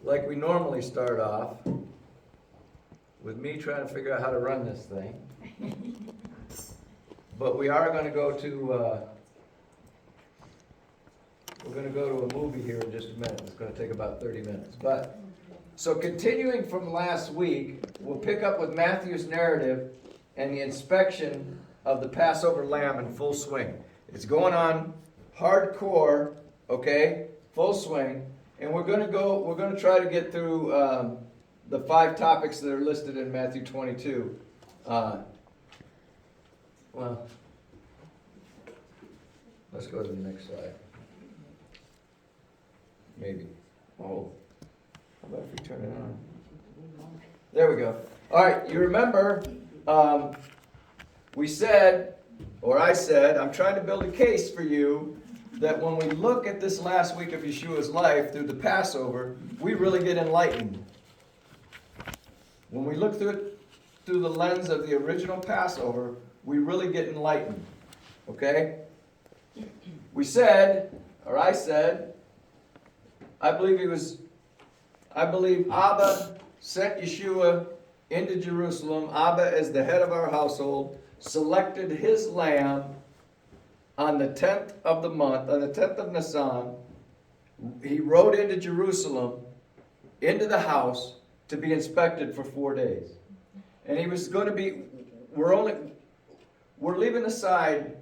like we normally start off, with me trying to figure out how to run this thing. But we are going to go to, we're going to go to a movie here in just a minute. It's going to take about 30 minutes. But, so continuing from last week, we'll pick up with Matthew's narrative and the inspection of the Passover lamb in full swing. It's going on hardcore, okay, full swing. And we're going to try to get through the 5 topics that are listed in Matthew 22. Well, let's go to the next slide. Maybe. Oh, how about if we turn it on? There we go. All right, you remember, we said, or I said, I'm trying to build a case for you that when we look at this last week of Yeshua's life through the Passover, we really get enlightened. When we look through it through the lens of the original Passover, we really get enlightened. Okay? We said, or I said, I believe Abba sent Yeshua into Jerusalem. Abba, as the head of our household, selected his lamb on the 10th of the month, on the 10th of Nisan. He rode into Jerusalem, into the house, to be inspected for 4 days. And he was going to be, we're leaving aside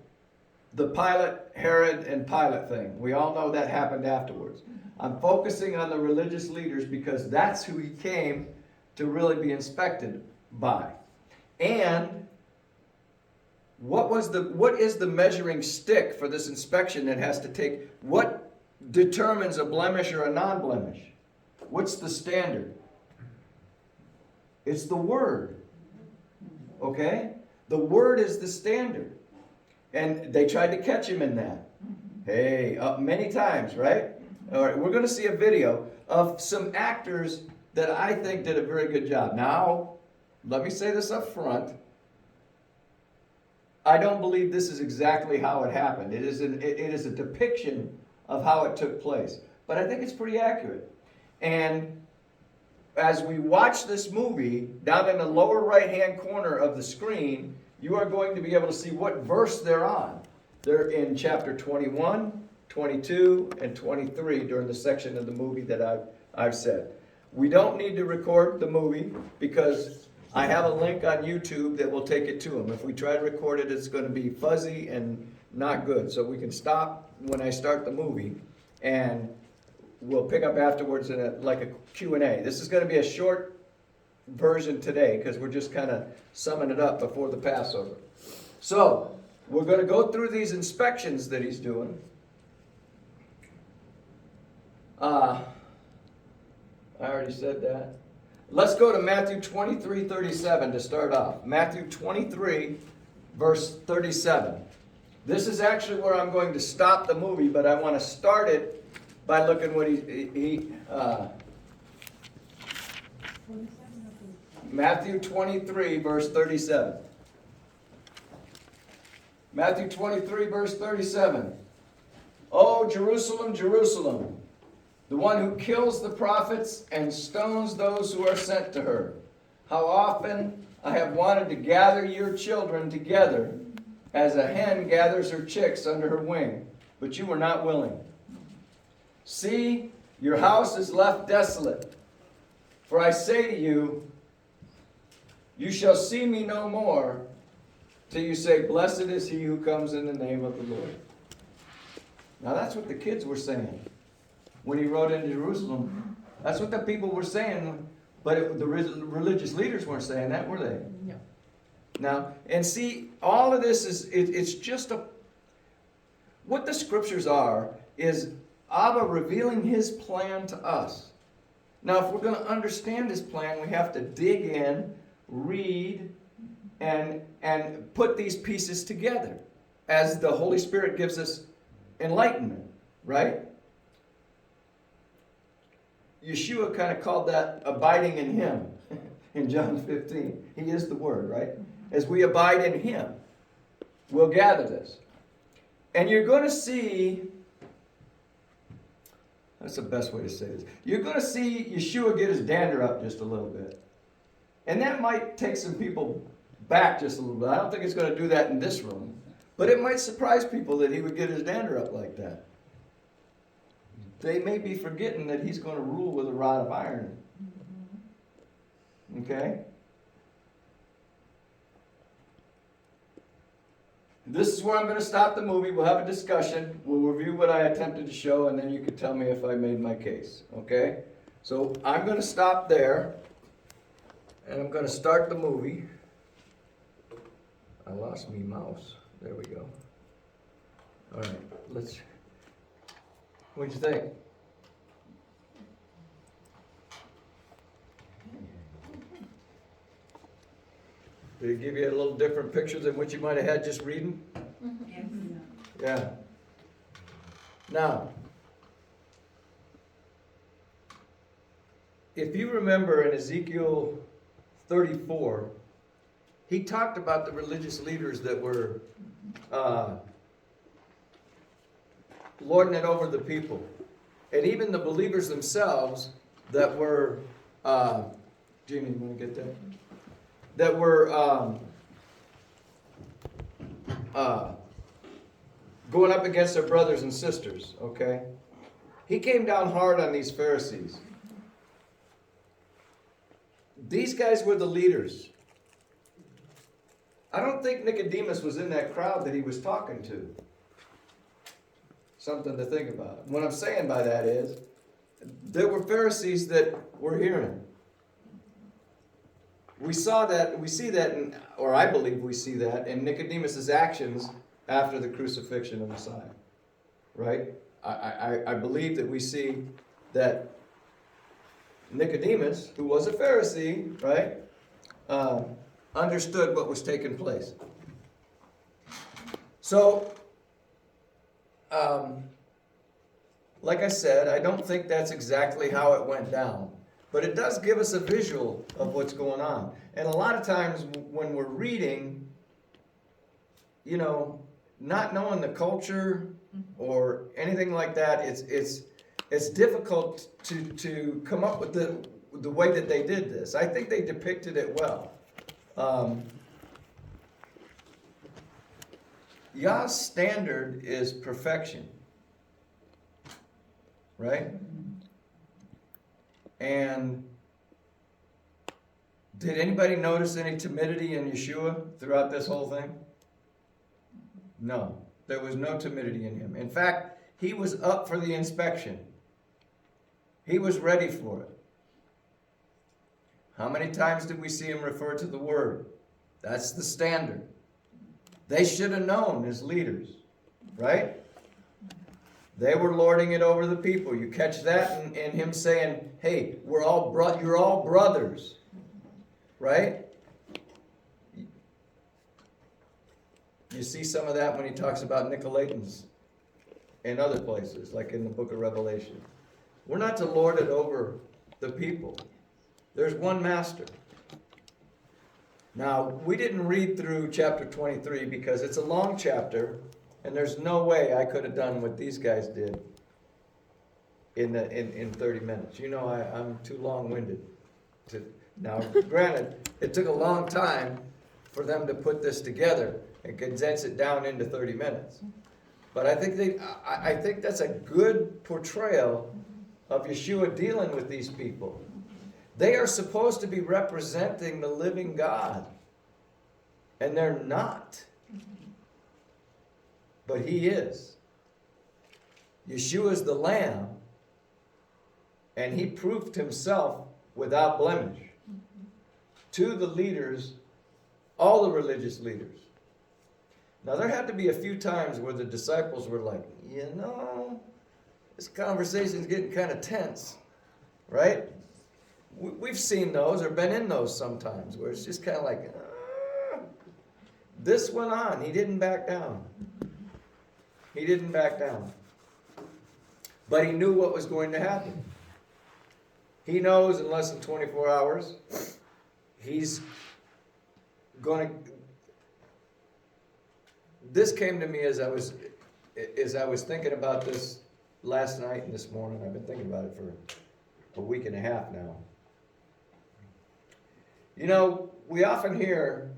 the Pilate, Herod, and Pilate thing. We all know that happened afterwards. I'm focusing on the religious leaders because that's who he came to really be inspected by. And what is the measuring stick for this inspection that has to take? What determines a blemish or a non-blemish? What's the standard? It's the Word. Okay? The Word is the standard. And they tried to catch him in that. Hey, many times, right? All right, we're going to see a video of some actors that I think did a very good job. Now, let me say this up front. I don't believe this is exactly how it happened. It is a depiction of how it took place. But I think it's pretty accurate. And as we watch this movie, down in the lower right-hand corner of the screen, you are going to be able to see what verse they're on. They're in chapter 21, 22, and 23 during the section of the movie that I've said. We don't need to record the movie because I have a link on YouTube that will take it to them. If we try to record it, it's going to be fuzzy and not good. So we can stop when I start the movie, and we'll pick up afterwards in like a Q&A. This is going to be a short version today because we're just kind of summing it up before the Passover. So we're going to go through these inspections that he's doing. I already said that. Let's go to Matthew 23:37 to start off. Matthew 23, verse 37. This is actually where I'm going to stop the movie, but I want to start it by looking what Matthew 23, verse 37. Matthew 23, verse 37. Oh, Jerusalem, Jerusalem, the one who kills the prophets and stones those who are sent to her. How often I have wanted to gather your children together as a hen gathers her chicks under her wing, but you were not willing. See, your house is left desolate. For I say to you, you shall see me no more till you say, blessed is he who comes in the name of the Lord. Now that's what the kids were saying when he rode into Jerusalem. That's what the people were saying, but the religious leaders weren't saying that, were they? No. Now, and see, all of this it's just what the scriptures are is Abba revealing his plan to us. Now, if we're going to understand his plan, we have to dig in, read, and put these pieces together as the Holy Spirit gives us enlightenment, right? Yeshua kind of called that abiding in him in John 15. He is the Word, right? As we abide in him, we'll gather this. And you're going to see That's the best way to say this. You're going to see Yeshua get his dander up just a little bit. And that might take some people back just a little bit. I don't think it's going to do that in this room. But it might surprise people that he would get his dander up like that. They may be forgetting that he's going to rule with a rod of iron. Okay? This is where I'm going to stop the movie. We'll have a discussion. We'll review what I attempted to show, and then you can tell me if I made my case. Okay? So I'm going to stop there, and I'm going to start the movie. I lost me mouse. There we go. All right, let's. What'd you think? Did it give you a little different picture than what you might have had just reading? Yes. Yeah. Now, if you remember in Ezekiel 34, he talked about the religious leaders that were lording it over the people. And even the believers themselves that were, Jimmy, you want to get that? That were going up against their brothers and sisters, okay? He came down hard on these Pharisees. These guys were the leaders. I don't think Nicodemus was in that crowd that he was talking to. Something to think about. What I'm saying by that is, there were Pharisees that were hearing. We see that, or I believe we see that in Nicodemus' actions after the crucifixion of Messiah. Right? I believe that we see that Nicodemus, who was a Pharisee, right, understood what was taking place. So, like I said, I don't think that's exactly how it went down. But it does give us a visual of what's going on. And a lot of times when we're reading, you know, not knowing the culture or anything like that, it's difficult to come up with the way that they did this. I think they depicted it well. Yah's standard is perfection. Right? And did anybody notice any timidity in Yeshua throughout this whole thing? No. There was no timidity in him. In fact, he was up for the inspection. He was ready for it. How many times did we see him refer to the Word? That's the standard. They should have known as leaders, right? They were lording it over the people. You catch that in him saying, hey, you're all brothers, right? You see some of that when he talks about Nicolaitans in other places, like in the book of Revelation. We're not to lord it over the people. There's one master. Now, we didn't read through chapter 23 because it's a long chapter, and there's no way I could have done what these guys did in 30 minutes. You know, I'm too long-winded. Now, granted, it took a long time for them to put this together and condense it down into 30 minutes. But I think that's a good portrayal of Yeshua dealing with these people. They are supposed to be representing the living God, and they're not. But he is. Yeshua is the Lamb, and he proved himself without blemish to the leaders, all the religious leaders. Now, there had to be a few times where the disciples were like, you know, this conversation's getting kind of tense, right? We've seen those or been in those sometimes where it's just kind of like, this went on. He didn't back down. He didn't back down. But he knew what was going to happen. He knows in less than 24 hours, he's going to... This came to me as I was thinking about this last night and this morning. I've been thinking about it for a week and a half now. You know, we often hear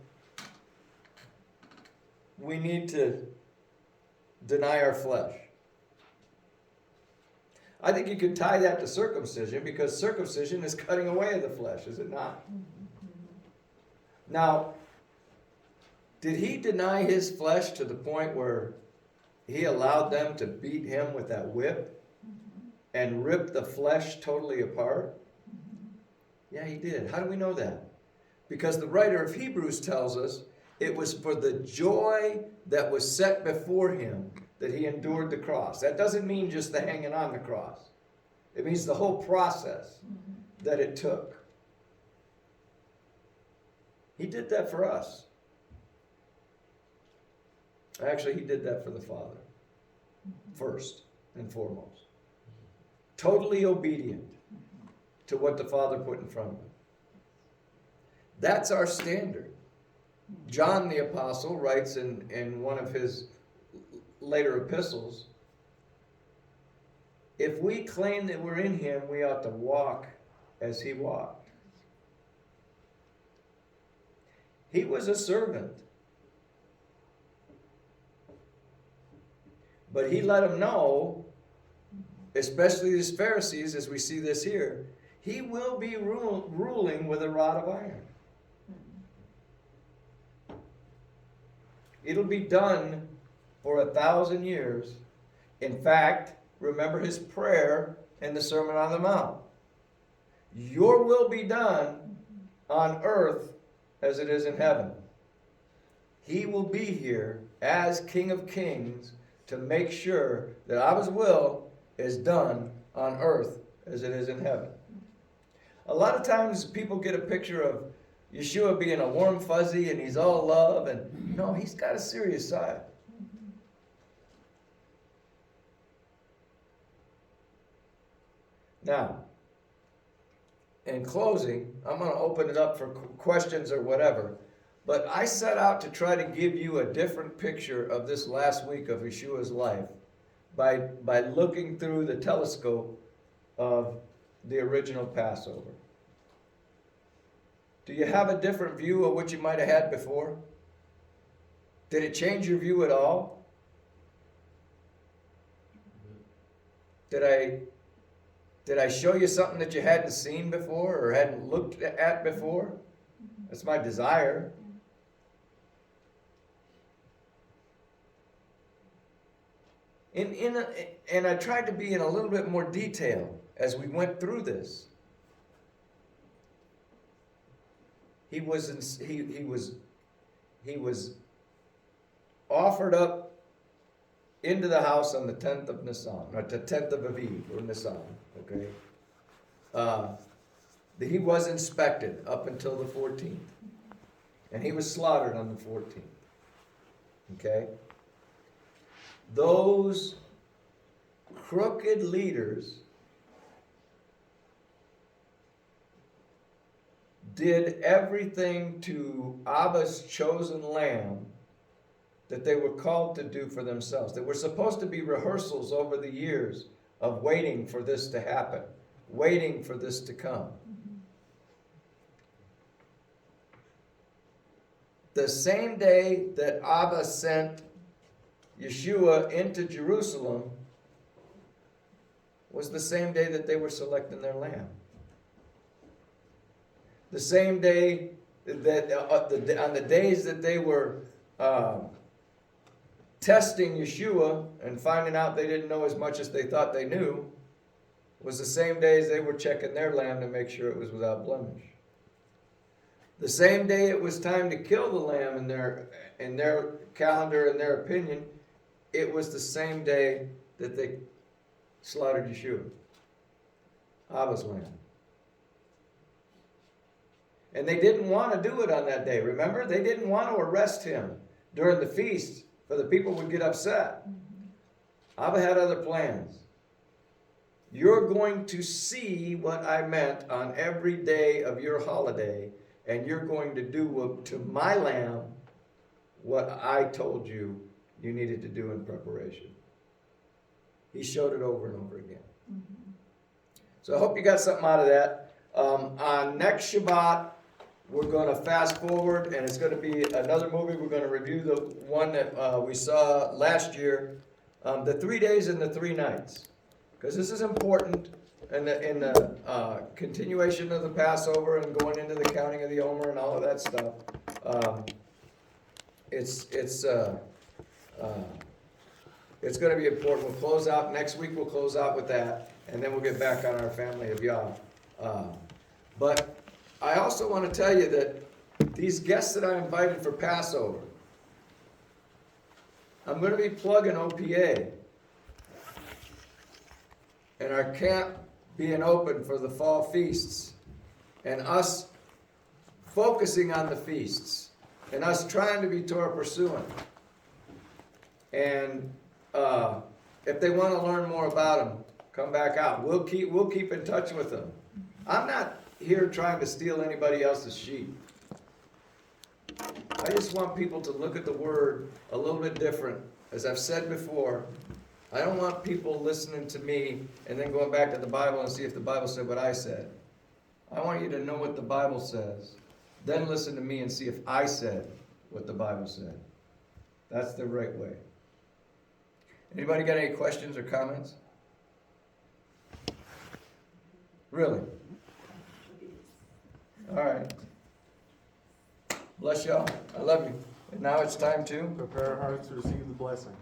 we need to deny our flesh. I think you could tie that to circumcision, because circumcision is cutting away the flesh, is it not? Now, did he deny his flesh to the point where he allowed them to beat him with that whip and rip the flesh totally apart? Yeah, he did. How do we know that? Because the writer of Hebrews tells us it was for the joy that was set before him that he endured the cross. That doesn't mean just the hanging on the cross. It means the whole process that it took. He did that for us. Actually, he did that for the Father, first and foremost. Totally obedient to what the Father put in front of him. That's our standard. John the Apostle writes in one of his later epistles, if we claim that we're in him, we ought to walk as he walked. He was a servant. But he let them know, especially these Pharisees, as we see this here, he will be ruling with a rod of iron. It'll be done for 1,000 years. In fact, remember his prayer in the Sermon on the Mount. Your will be done on earth as it is in heaven. He will be here as King of Kings to make sure that Abba's will is done on earth as it is in heaven. A lot of times people get a picture of Yeshua being a warm fuzzy and he's all love, and no, he's got a serious side. Now, in closing, I'm going to open it up for questions or whatever, but I set out to try to give you a different picture of this last week of Yeshua's life by looking through the telescope of the original Passover. Do you have a different view of what you might have had before? Did it change your view at all? Did I show you something that you hadn't seen before or hadn't looked at before? That's my desire. And I tried to be in a little bit more detail as we went through this. He was offered up into the house on the 10th of Nisan, or the 10th of Aviv, or Nisan, okay? He was inspected up until the 14th. And he was slaughtered on the 14th. Okay? Those crooked leaders did everything to Abba's chosen lamb that they were called to do for themselves. There were supposed to be rehearsals over the years of waiting for this to happen, waiting for this to come. The same day that Abba sent Yeshua into Jerusalem was the same day that they were selecting their lamb. The same day that on the days that they were testing Yeshua and finding out they didn't know as much as they thought they knew, was the same days they were checking their lamb to make sure it was without blemish. The same day it was time to kill the lamb in their calendar, in their opinion, it was the same day that they slaughtered Yeshua, Abba's lamb. And they didn't want to do it on that day. Remember? They didn't want to arrest him during the feast, for the people would get upset. Abba had other plans. You're going to see what I meant on every day of your holiday, and you're going to do to my lamb what I told you you needed to do in preparation. He showed it over and over again. So I hope you got something out of that. On next Shabbat, we're going to fast forward, and it's going to be another movie. We're going to review the one that we saw last year, the 3 days and the 3 nights, because this is important in the continuation of the Passover and going into the counting of the Omer and all of that stuff. It's going to be important. We'll close out next week. We'll close out with that, and then we'll get back on our family of Yah. But I also want to tell you that these guests that I invited for Passover, I'm going to be plugging OPA and our camp being open for the fall feasts and us focusing on the feasts and us trying to be Torah pursuing. And if they want to learn more about them, come back out. We'll keep in touch with them. I'm not here trying to steal anybody else's sheep. I just want people to look at the Word a little bit different. As I've said before, I don't want people listening to me and then going back to the Bible and see if the Bible said what I said. I want you to know what the Bible says. Then listen to me and see if I said what the Bible said. That's the right way. Anybody got any questions or comments? Really? All right. Bless y'all. I love you. And now it's time to Prepare our hearts to receive the blessing.